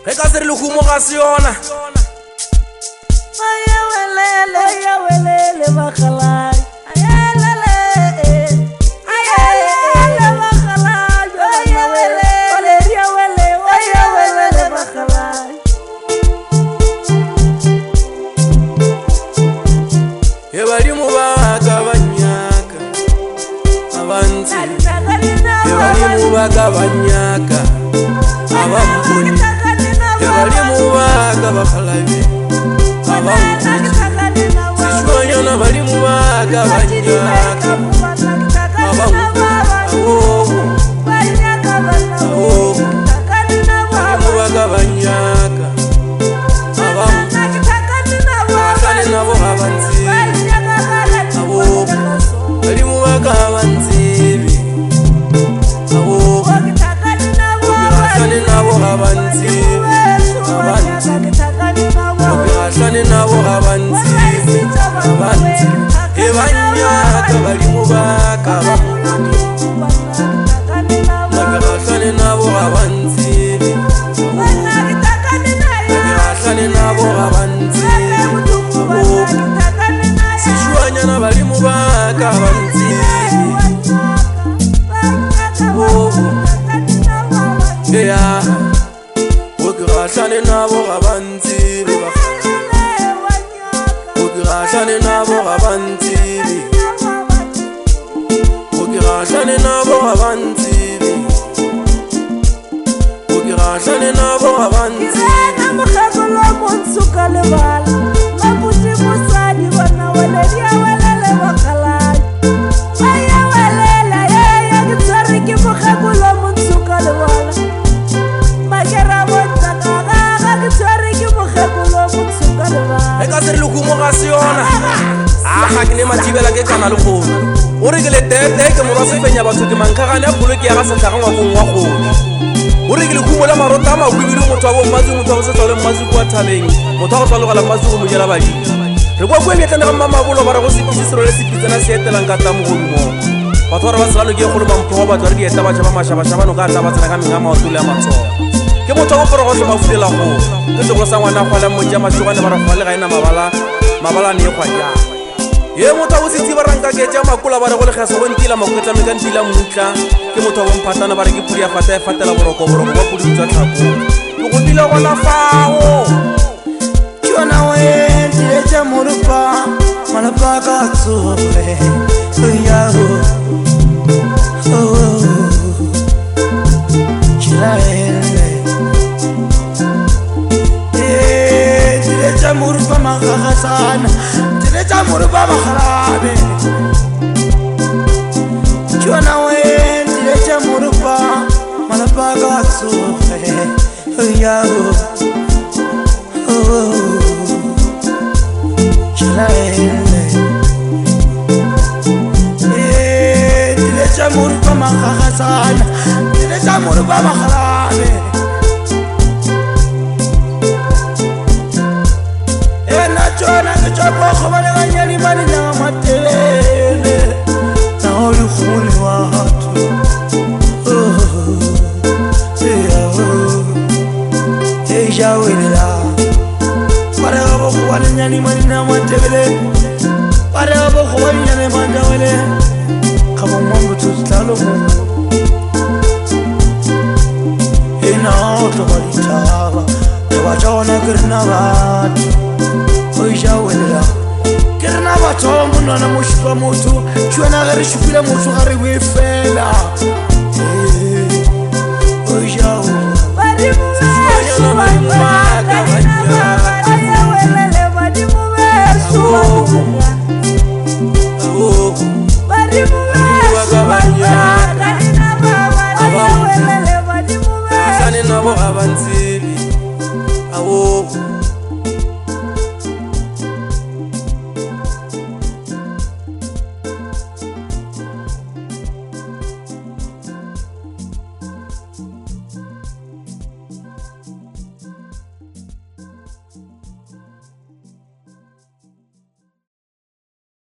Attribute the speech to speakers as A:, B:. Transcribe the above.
A: Ge ka se re le humo ga se yona
B: ayawelele bakhalai ayelele ayelele bakhalai ayawelele bakhalai
A: e bali mu baga banyaka abanzi e bali mu baga banyaka abamboni e bali mu baga bakhalai sishwanyana bali mu baga banyaka matibela ke kana le go o re ke le tete ke mo ba se fenya batho ke mankagane a bolo ke ya ga se tlaga ngwa go ngwa go o re ke le kumola marota ma go bile motho wa mmazi motho wa se tsole mmazi kwa thabeng motho wa go tlaloga la mmazi go mo jela badi re kwa kwa metla le ga mabolo ba re go se pitse le se pitsana se etelang ka tamo go mo batho ba selano ke go le mampho ba tswa re ke eta ba tshaba mashaba no ka tla ba tsena ka menga maotlo le matso ke motho go forogo se ba fulela go ke se go sa ngwana go la motja mashogane ba re go le ga ina mabala ne kwa ja ye motho o se tsiba ranka ke tja makula ba re go le gaso go ntila makotla me ka ntila mutla ke motho wa mphatana ba re ke pudi ya fatela boroko ba pudi tswa tlhako go go dila gona fao
B: tjona we tile tja morupa malapa ka tsoge yaho chilaele tile tja morupa magagasana tja morupa makhalabe tjona we tile tja morupa malapa ka tsoge yaho chilaele tile tja morupa magagasana tile tja morupa makhalabe Chona ke chopo khobane ga nyali mane na matelele na oli khuni watu jawela para go khobane nyali mane na matelele para go khobane nyali mane wele khabo mambo tslalo mo ina to balitaba wa chona kirna watu jawela kerna batho monana mo shwa motho tshwana ga re shupile motho ga re we fela o jawo badi mo
A: Awo